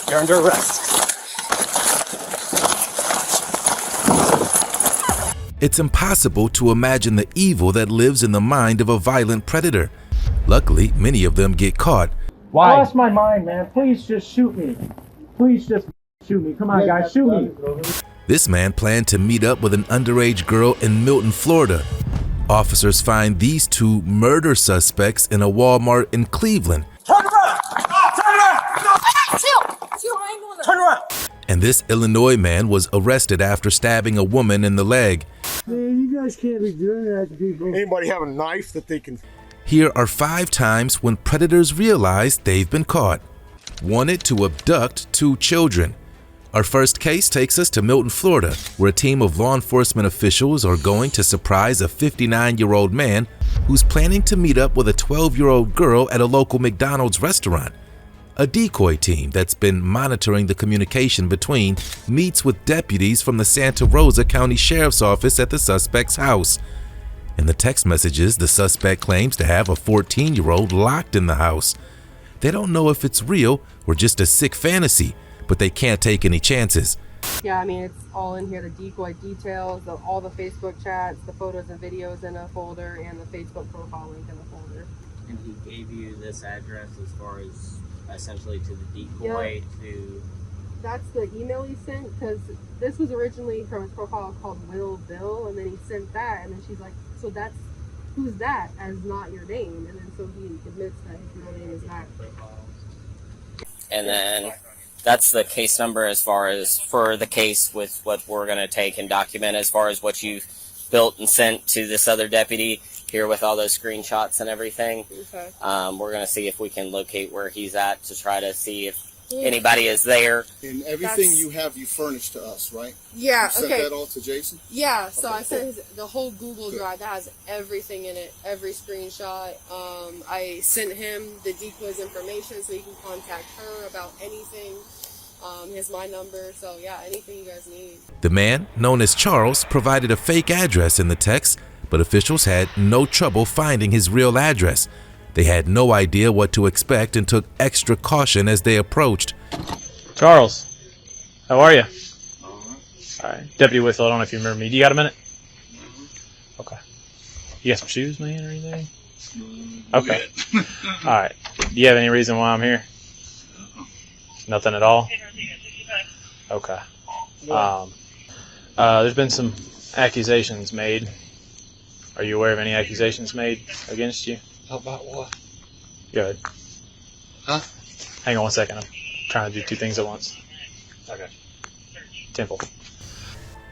You're under arrest. It's impossible to imagine the evil that lives in the mind of a violent predator. Luckily, many of them get caught. Why? I lost my mind, man. Please just shoot me. Please just shoot me. Come on, guys, shoot me. This man planned to meet up with an underage girl in Milton, Florida. Officers find these two murder suspects in a Walmart in Cleveland. Turn around! Turn around! Turn around! And this Illinois man was arrested after stabbing a woman in the leg. Man, you guys can't be doing that to people. Anybody have a knife that they can... Here are 5 times when predators realize they've been caught. Wanted to abduct 2 children. Our first case takes us to Milton, Florida, where a team of law enforcement officials are going to surprise a 59-year-old man who's planning to meet up with a 12-year-old girl at a local McDonald's restaurant. A decoy team that's been monitoring the communication between meets with deputies from the Santa Rosa County Sheriff's Office at the suspect's house. In the text messages, the suspect claims to have a 14-year-old locked in the house. They don't know if it's real or just a sick fantasy, but they can't take any chances. Yeah, I mean, it's all in here, the decoy details, all the Facebook chats, the photos and videos in a folder, and the Facebook profile link in a folder. And he gave you this address as far as essentially to the decoy to... That's the email he sent, because this was originally from his profile called Will Bill, and then he sent that, and then she's like, so that's, who's that, as not your name? And then so he admits that his real name is not. And then that's the case number as far as for the case with what we're going to take and document as far as what you built and sent to this other deputy here with all those screenshots and everything. Okay. We're going to see if we can locate where he's at to try to see if anybody is there. And everything you have, you furnished to us, right? Yeah, you sent that all to Jason? Yeah, so Okay, I sent the whole Google Drive that has everything in it, every screenshot. I sent him the decoy's information so he can contact her about anything. He has my number, so yeah, anything you guys need. The man, known as Charles, provided a fake address in the text, but officials had no trouble finding his real address. They had no idea what to expect and took extra caution as they approached. Charles, how are you? All right. Deputy Whitfield, I don't know if you remember me. Do you got a minute? Okay. You got some shoes, man, or anything? Okay. All right. Do you have any reason why I'm here? Nothing at all? Okay. There's been some accusations made. Are you aware of any accusations made against you? About what? Good. Huh? Hang on one second. I'm trying to do 2 things at once. Okay. Temple.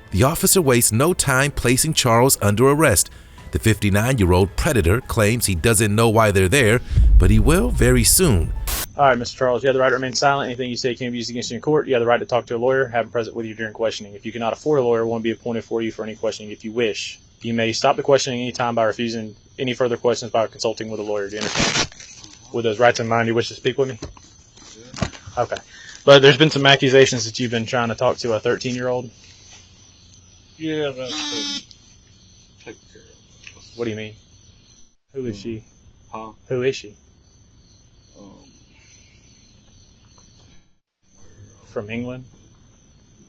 The officer wastes no time placing Charles under arrest. The 59-year-old predator claims he doesn't know why they're there, but he will very soon. All right, Mr. Charles, you have the right to remain silent. Anything you say can be used against you in court. You have the right to talk to a lawyer, have him present with you during questioning. If you cannot afford a lawyer, one will be appointed for you for any questioning if you wish. You may stop the questioning any time by refusing any further questions by consulting with a lawyer. Do you understand? With those rights in mind, you wish to speak with me? Okay. But there's been some accusations that you've been trying to talk to a 13-year-old. Yeah, that's take care of. What do you mean? Who is she? Huh? Who is she? From England?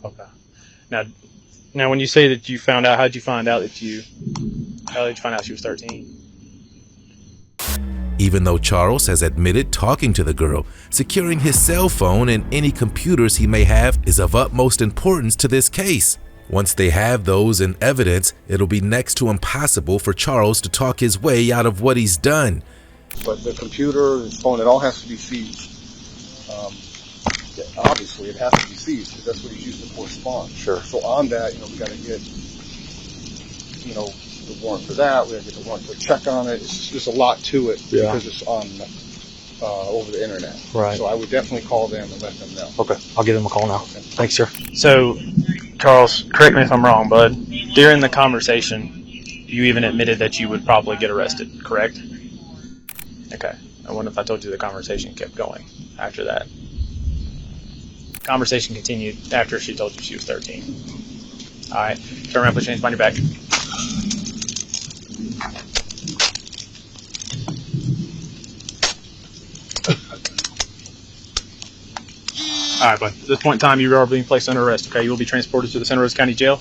Okay. Now, when you say that you found out, how did you find out she was 13? Even though Charles has admitted talking to the girl, securing his cell phone and any computers he may have is of utmost importance to this case. Once they have those in evidence, it'll be next to impossible for Charles to talk his way out of what he's done. But the computer, the phone, it all has to be seized. Obviously, it has to be seized because that's what he's used to correspond. Sure. So on that, we got to get, the warrant for that. We got to get the warrant for a check on it. It's just a lot to it because it's on over the internet. Right. So I would definitely call them and let them know. Okay, I'll give them a call now. Okay. Thanks, sir. So, Charles, correct me if I'm wrong, bud. During the conversation, you even admitted that you would probably get arrested, correct? Okay. I wonder if I told you the conversation kept going after that. Conversation continued after she told you she was 13. All right. Turn around, put your hands behind your back. All right, but at this point in time, you are being placed under arrest. Okay, you will be transported to the Santa Rosa County Jail.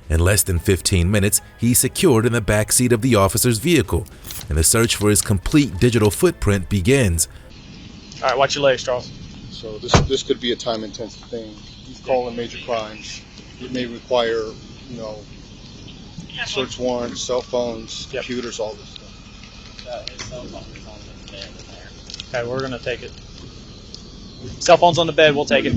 In less than 15 minutes, he's secured in the back seat of the officer's vehicle, and the search for his complete digital footprint begins. All right, watch your legs, Charles. So this could be a time-intensive thing. He's calling major crimes. It may require, you know, search warrants, cell phones, computers, all this stuff. Okay, we're gonna take it. Cell phone's on the bed. We'll take it.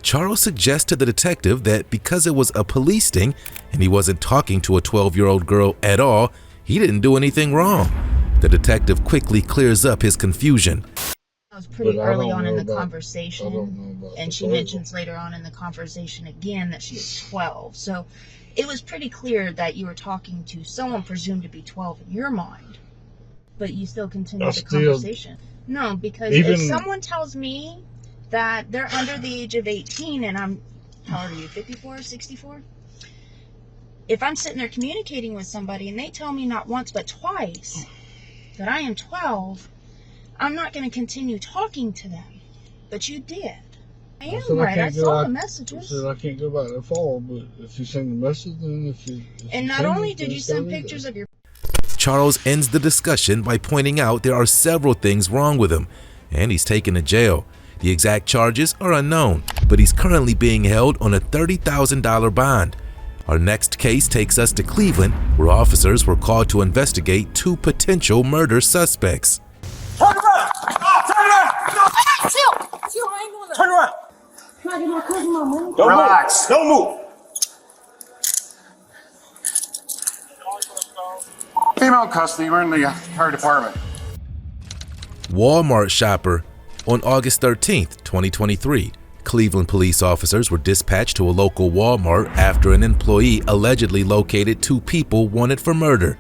Charles suggests to the detective that because it was a police sting and he wasn't talking to a 12-year-old girl at all, he didn't do anything wrong. The detective quickly clears up his confusion. I was pretty early on in the conversation, and she mentions later on in the conversation again that she is 12. So it was pretty clear that you were talking to someone presumed to be 12 in your mind, but you still continued the conversation. No, because if someone tells me that they're under the age of 18 and I'm, how old are you, 54, 64? If I'm sitting there communicating with somebody and they tell me not once but twice that I am 12, I'm not going to continue talking to them. But you did. I am right. I saw the messages. I can't go back that far, but if you send a message, then if you and not only did you send pictures of your... Charles ends the discussion by pointing out there are several things wrong with him, and he's taken to jail. The exact charges are unknown, but he's currently being held on a $30,000 bond. Our next case takes us to Cleveland, where officers were called to investigate 2 potential murder suspects. Turn around! Turn around! Chill, I ain't doing that. Turn around! Can I get my cousin my money? Don't relax. Don't move. Female in custody. We're in the fire department. Walmart shopper. On August 13th, 2023, Cleveland police officers were dispatched to a local Walmart after an employee allegedly located 2 people wanted for murder.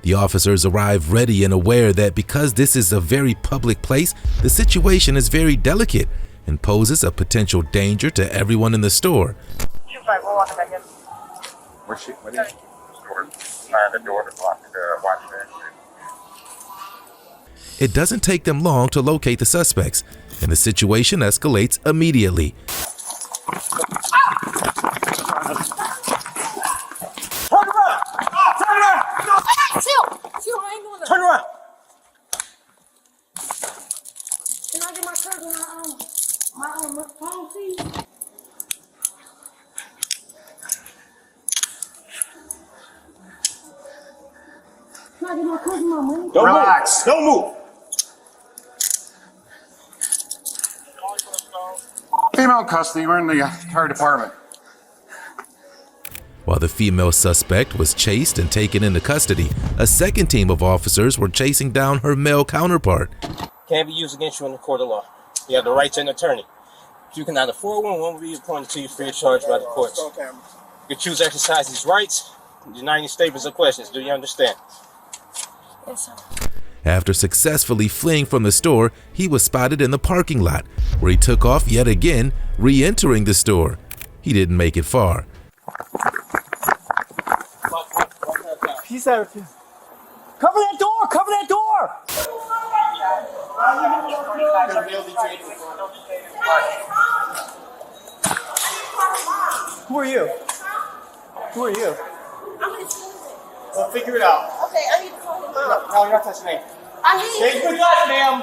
The officers arrived ready and aware that because this is a very public place, the situation is very delicate and poses a potential danger to everyone in the store. We're walking back in. Where's she? What is she? The door to block the watch. It doesn't take them long to locate the suspects, and the situation escalates immediately. Turn around! Turn around! Chill, I ain't doing that. Turn around! Can I get my cousin my phone, please? Can I get my cousin my money? Don't relax. Don't move. Female in custody. We're in the fire department. While the female suspect was chased and taken into custody, a second team of officers were chasing down her male counterpart. Can't be used against you in the court of law. You have the right to an attorney. You can either forward one will be appointed to you free of charge by the courts. You can choose to exercise these rights, deny any statements or questions. Do you understand? Yes, sir. After successfully fleeing from the store, he was spotted in the parking lot, where he took off yet again, re-entering the store. He didn't make it far. Peace out. Cover that door! Cover that door! Who are you? Who are you? We'll figure it out. Okay, I need to call him. No, you're not touching me. I hate Stay with us, ma'am.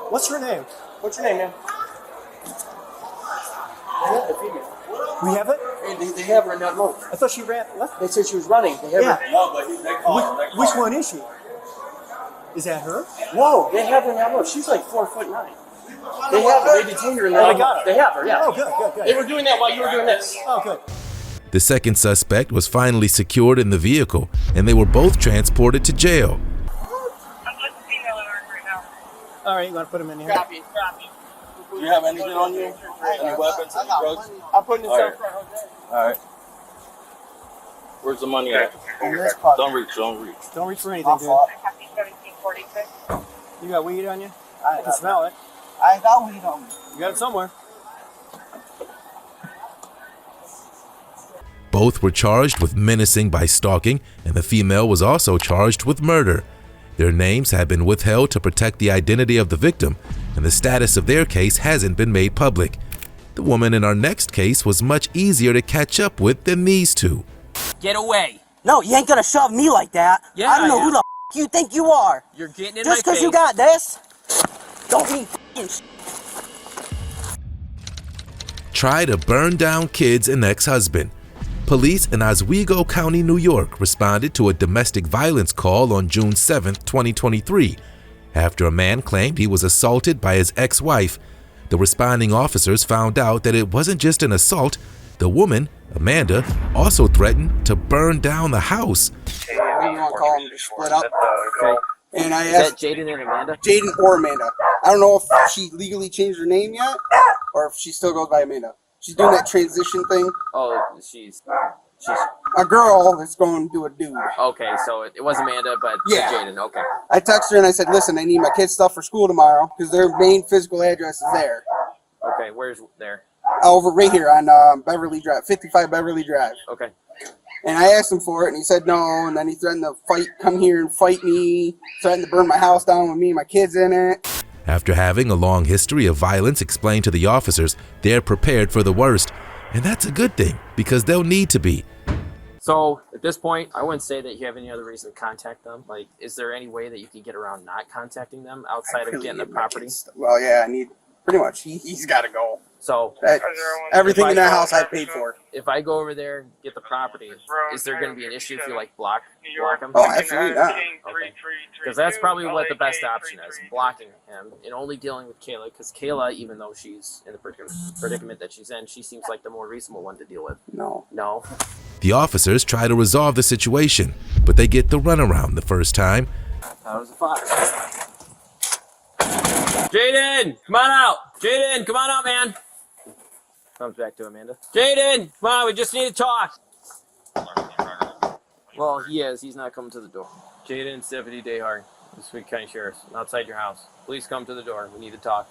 What's her name? What's your name, ma'am? We have it? They have her in that room. I thought she ran left. They said she was running. They have Yeah. her. No, but they call her. Which one is she? Is that her? Whoa, they have her in that room. She's like 4'9". They have her. They detained her in that room. They got her. They have her, yeah. Oh, good. They were doing that while you were doing this. Oh, good. The second suspect was finally secured in the vehicle, and they were both transported to jail. All right, you want to put him in here? Copy. Do you have anything on you? Any weapons? Any drugs? I'm putting this All up front. All right. Where's the money at? In this pocket. Don't reach. Don't reach for anything, dude. You got weed on you? I can smell it. I got weed on me. You got it somewhere. Both were charged with menacing by stalking, and the female was also charged with murder. Their names have been withheld to protect the identity of the victim, and the status of their case hasn't been made public. The woman in our next case was much easier to catch up with than these two. Get away. No, you ain't gonna shove me like that. Yeah, I don't know I who the you think you are. You're getting in Just my because you face. got this, don't mean Try to burn down kids and ex-husband. Police in Oswego County, New York responded to a domestic violence call on June 7, 2023. After a man claimed he was assaulted by his ex-wife, the responding officers found out that it wasn't just an assault. The woman, Amanda, also threatened to burn down the house. Whatever you want to call them, to split up. Okay. And I Is asked that Jaden and Amanda? Jaden or Amanda. I don't know if she legally changed her name yet, or if she still goes by Amanda. She's doing that transition thing. Oh, she's A girl that's going to do a dude. okay. So it was Amanda, but Yeah. Jaden. Okay. I texted her and I said, listen, I need my kids' stuff for school tomorrow because their main physical address is there. Okay. Where's there? Over right here on Beverly Drive, 55 Beverly Drive. Okay. And I asked him for it, and he said no. And then he threatened to come here and fight me, threatened to burn my house down with me and my kids in it. After having a long history of violence explained to the officers, they're prepared for the worst. And that's a good thing, because they'll need to be. So at this point, I wouldn't say that you have any other reason to contact them. Like, is there any way that you can get around not contacting them outside of getting the property? Well, yeah, I need pretty much. He's got to go. So Everything in that house I paid for. If I go over there and get the property, is there going to be an issue if you like block them? Oh, absolutely not. Okay. Because that's probably what the best option is, blocking him and only dealing with Kayla. Because Kayla, even though she's in the predicament that she's in, she seems like the more reasonable one to deal with. No. No. The officers try to resolve the situation, but they get the runaround the first time. That was a fire. Jaden, come on out. Jaden, come on out, man. Comes back to Amanda. Jaden, come on, we just need to talk. Well, he is. He's not coming to the door. Jaden, Deputy Dayhart, the Sweet County Sheriff's, outside your house. Please come to the door. We need to talk.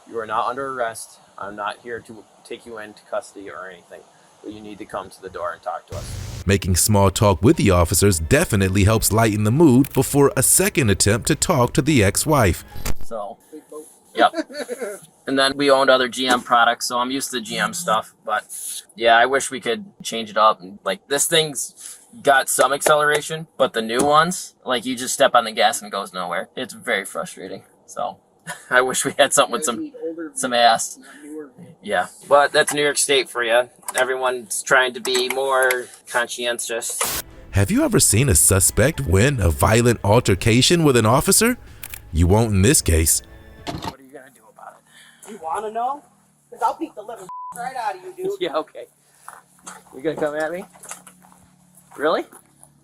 You are not under arrest. I'm not here to take you into custody or anything. But you need to come to the door and talk to us. Making small talk with the officers definitely helps lighten the mood before a second attempt to talk to the ex-wife. So, yep. And then we owned other GM products, so I'm used to GM stuff. But yeah, I wish we could change it up. Like, this thing's got some acceleration, but the new ones, like, you just step on the gas and it goes nowhere. It's very frustrating. So I wish we had something with some ass. Yeah, but that's New York State for you. Everyone's trying to be more conscientious. Have you ever seen a suspect win a violent altercation with an officer? You won't in this case. What are you going to do about it? You want to know? Because I'll beat the living right out of you, dude. Yeah, okay. You going to come at me? Really?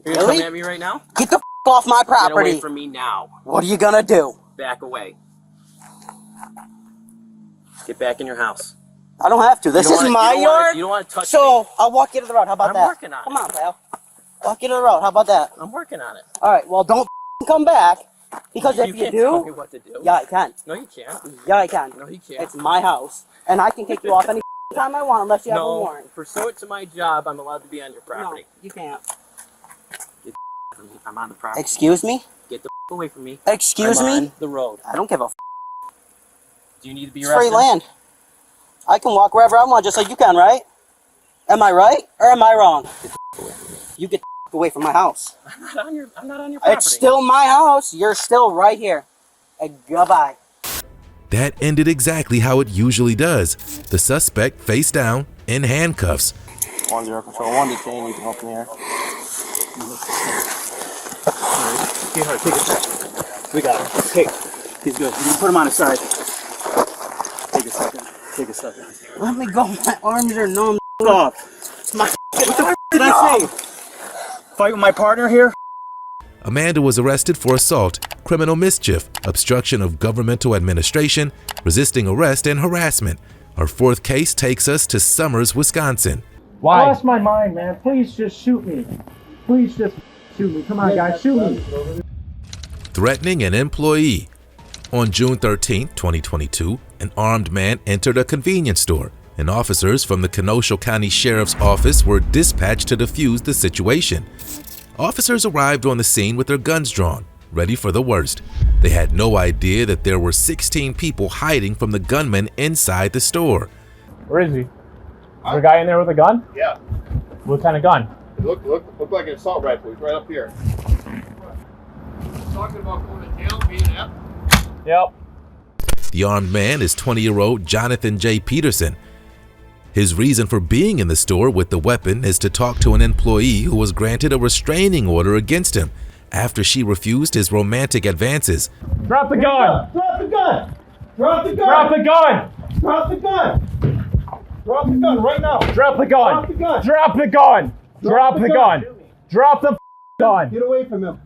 You're going to Really? come at me right now? Get the off my Get property. away from me now. What are you gonna do? Back away. Get back in your house. I don't have to. This You don't is wanna- my you don't wanna- yard. you don't wanna touch So I'll walk you to the road. How about I'm that? working on Come it. on, pal. Walk you to the road. How about that? I'm working on it. All right. Well, don't come back because if you can't tell me do, what to do. yeah, I can. No, you can't. Yeah, I can. No, you can't. It's my house, and I can kick you off any time I want unless you have a No, warrant. pursuant to my job, I'm allowed to be on your property. No, you can't. Get from me. I'm on the property. Excuse me? Get the away from me. Excuse I'm me? on the road. I don't give a Do you need to be It's arrested? free land. I can walk wherever I want, just like you can, right? Am I right or am I wrong? You get the away from my house. I'm not on your property. It's still my house. You're still right here. Goodbye. That ended exactly how it usually does. The suspect face down in handcuffs. 1-0 control. 1 detain. You can open here. Take it. We got it. Hey, he's good. You put him on his side. Take a second. Take a second. Let me go. My arms are numb. Off. My what the did I say? Fight with my partner here? Amanda was arrested for assault, criminal mischief, obstruction of governmental administration, resisting arrest, and harassment. Our fourth case takes us to Summers, Wisconsin. Why? I lost my mind, man. Please just shoot me. Please just shoot me. Come on, guys. Shoot me. Threatening an employee. On June 13, 2022, an armed man entered a convenience store, and officers from the Kenosha County Sheriff's Office were dispatched to defuse the situation. Officers arrived on the scene with their guns drawn. ready for the worst. They had no idea that there were 16 people hiding from the gunman inside the store. Where is he? Is there a guy in there with a gun? Yeah. What kind of gun? Look like an assault rifle. He's right up here. Talking about going to jail, being up. Yep. The armed man is 20-year-old Jonathan J. Peterson. His reason for being in the store with the weapon is to talk to an employee who was granted a restraining order against him after she refused his romantic advances. Drop the gun! Drop the gun! Drop the gun! Drop the gun! Drop the gun! Drop the gun right now! Drop the gun! Drop the gun! Drop the gun! Drop the gun! Drop the gun! Get away from him!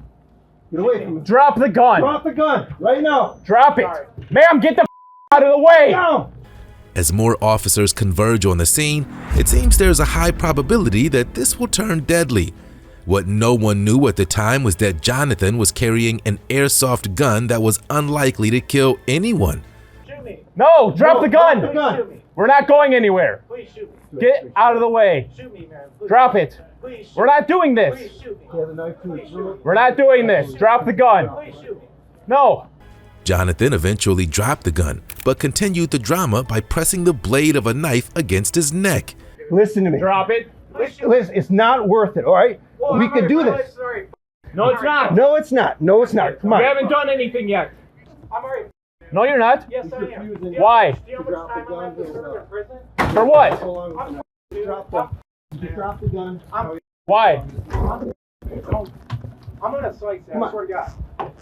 Get away from him! Drop the gun! Drop the gun right now! Drop it! Ma'am, get the out of the way! Down! As more officers converge on the scene, it seems there's a high probability that this will turn deadly. What no one knew at the time was that Jonathan was carrying an airsoft gun that was unlikely to kill anyone. No, drop the gun! Drop the gun! We're not going anywhere. Please shoot me. Get out of the way. Shoot me, man. Please. Drop it. Please shoot We're not doing this. Please shoot me. He has a knife to his throat. We're not doing this. Drop the gun. Please shoot me. No. Jonathan eventually dropped the gun, but continued the drama by pressing the blade of a knife against his neck. Listen to me. Drop it. Listen, it's not worth it, all right? We could do this. No, it's not. No, it's not. No, it's not. Come on. We haven't done anything yet. I'm already. No, you're not. Yes, I am. Why? Do you know how much time I have to serve in prison? For what? Drop the gun. Why? I'm gonna slice it. I swear to God.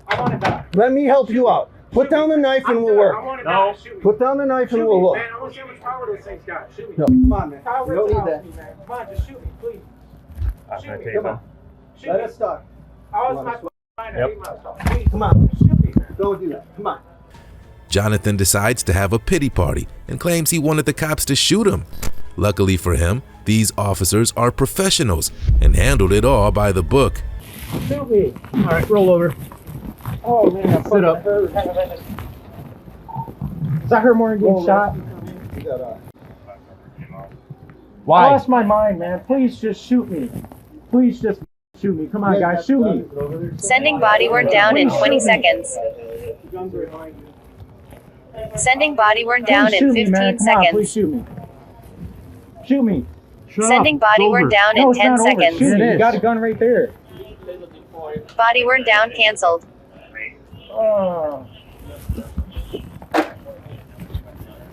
I want it back. Let me help you out. Put down the knife and we'll work. No. Put down the knife and we'll work. Man, I want to see how much power those things got. Shoot me. No, come on, man. Power You don't need tells that. me, man. Come on, just shoot me, please. Shoot me. Come on. Shoot Let me. us talk. I was my mind. I Yep. need myself. Please. Come on. Shoot me, man. Don't do that. Come on. Jonathan decides to have a pity party and claims he wanted the cops to shoot him. Luckily for him, these officers are professionals and handled it all by the book. Shoot me. All right, roll over. Oh, man. Sit up. Is that her more than getting shot? Why? I lost my mind, man. Please just shoot me. Please just shoot me. Come on, guys. Shoot me. Sending body worn down in 20 seconds. Sending body worn down Please in shoot me, 15 man. Come on, please seconds. shoot me. Shoot me. Sending body worn down No, in it's 10 not over. seconds. Shoot me. You got a gun right there. Body worn down canceled. Oh.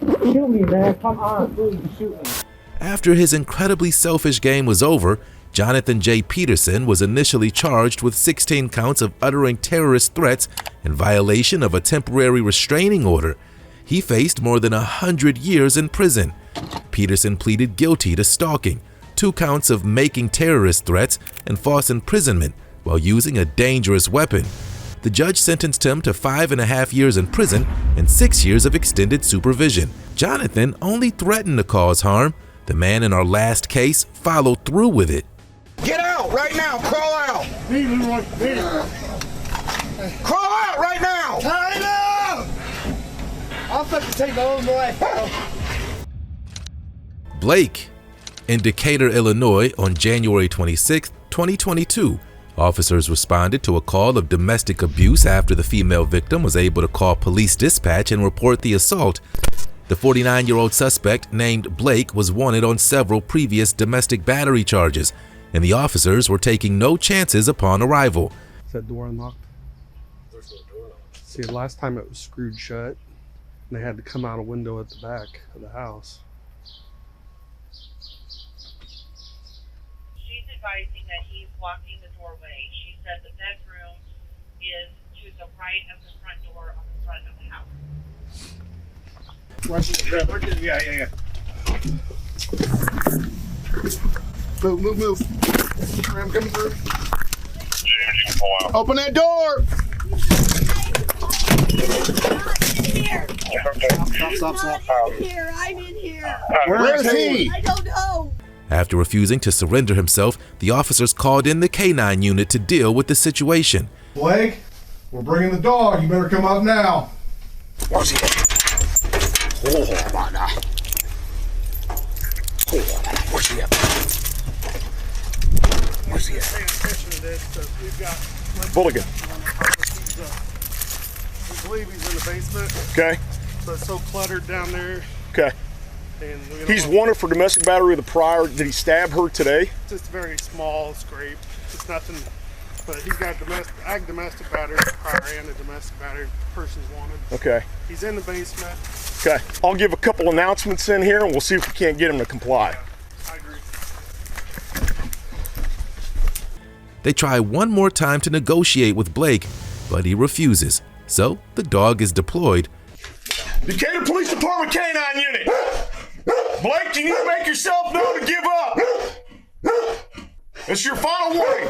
Shoot me, man. Come on. Please shoot me. After his incredibly selfish game was over, Jonathan J. Peterson was initially charged with 16 counts of uttering terrorist threats in violation of a temporary restraining order. He faced more than 100 years in prison. Peterson pleaded guilty to stalking, 2 counts of making terrorist threats, and false imprisonment while using a dangerous weapon. The judge sentenced him to 5.5 years in prison and 6 years of extended supervision. Jonathan only threatened to cause harm. The man in our last case followed through with it. Get out right now. Crawl out. Crawl out right now. Time out. I'll fucking take my own life. Blake. In Decatur, Illinois, on January 26, 2022, officers responded to a call of domestic abuse after the female victim was able to call police dispatch and report the assault. The 49-year-old suspect, named Blake, was wanted on several previous domestic battery charges, and the officers were taking no chances upon arrival. Is that door unlocked? See, last time it was screwed shut, and they had to come out a window at the back of the house. She's advising that he's blocking the doorway. She said the bedroom is to the right of the front door on the front of the house. Yeah. Move. I'm coming through. Open that door. Stop. I'm in here. Where's he? I don't know. After refusing to surrender himself, the officers called in the K-9 unit to deal with the situation. Blake, we're bringing the dog. You better come out now. Where's he at? Where's he at? Bulligan. believe he's in the basement. Okay. So it's so cluttered down there. Okay. And we don't He's know- wanted for domestic battery with a prior. Did he stab her today? Just a very small scrape. It's nothing, but he's got domestic battery prior and a domestic battery person's wanted. Okay. He's in the basement. Okay. I'll give a couple announcements in here and we'll see if we can't get him to comply. I agree. They try one more time to negotiate with Blake, but he refuses. So the dog is deployed. Decatur Police Department K-9 unit. Blake, you need to make yourself known to give up. It's your final warning.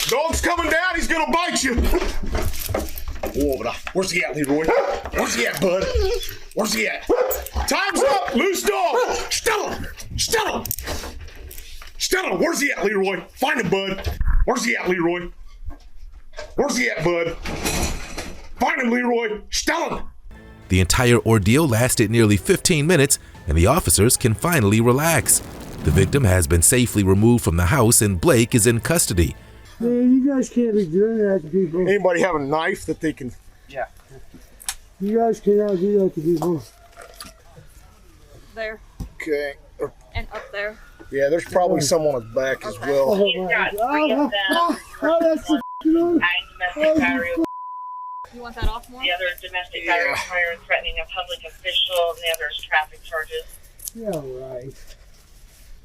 Dog's coming down, he's gonna bite you. Where's he at, Leroy? Where's he at, bud? Where's he at? Time's up, loose dog. Stella! Where's he at, Leroy? Find him, bud. Where's he at, Leroy? Where's he at, bud? Find him, Leroy. Stella! The entire ordeal lasted nearly 15 minutes, and the officers can finally relax. The victim has been safely removed from the house and Blake is in custody. Man, you guys can't be doing that to people. Anybody have a knife that they can... Yeah. You guys cannot do that to people. There. Okay. And up there. Yeah, there's probably some on his back as well. He's got 3 of them. That's the Domestic battery. You want that off more? The other domestic battery prior and threatening a public official, and the other is traffic charges. Yeah, right.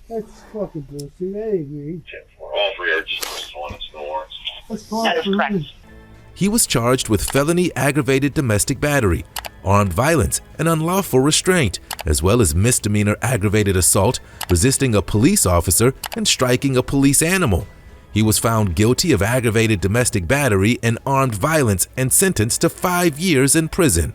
That's fucking bullshit. That ain't me. All 3 are just one and no warrants. That's fine for me. He was charged with felony aggravated domestic battery, armed violence, and unlawful restraint, as well as misdemeanor aggravated assault, resisting a police officer, and striking a police animal. He was found guilty of aggravated domestic battery and armed violence and sentenced to 5 years in prison.